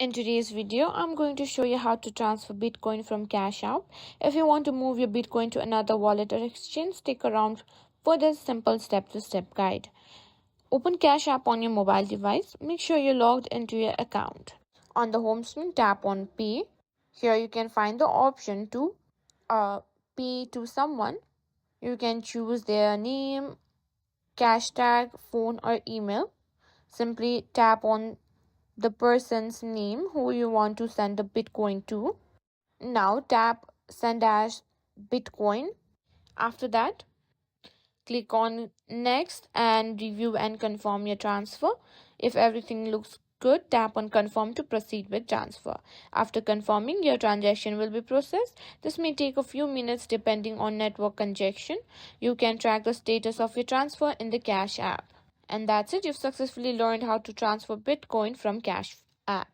In today's video, I'm going to show you how to transfer Bitcoin from Cash App. If you want to move your Bitcoin to another wallet or exchange, stick around for this simple step-to-step guide. Open Cash App on your mobile device. Make sure you're logged into your account. On the home screen, tap on Pay. Here you can find the option to pay to someone. You can choose their name, cash tag, phone, or email. Simply tap on the person's name who you want to send the Bitcoin to. Now tap Send as Bitcoin. After that, click on Next and review and confirm your transfer. If everything looks good, tap on Confirm to proceed with transfer. After confirming, your transaction will be processed. This may take a few minutes depending on network congestion. You can track the status of your transfer in the Cash app. And that's it. You've successfully learned how to transfer Bitcoin from Cash app.